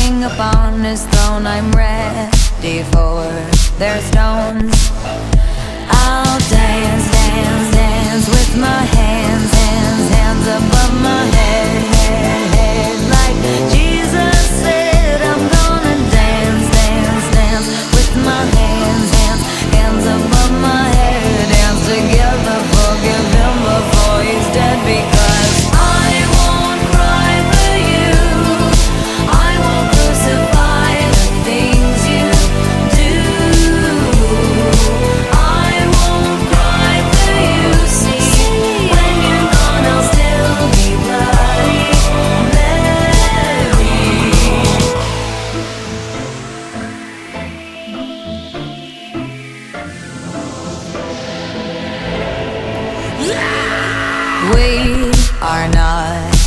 king upon his throne. I'm ready for their stones. I'll dance, dance, dance with my hands, hands, hands above my head, head, head, like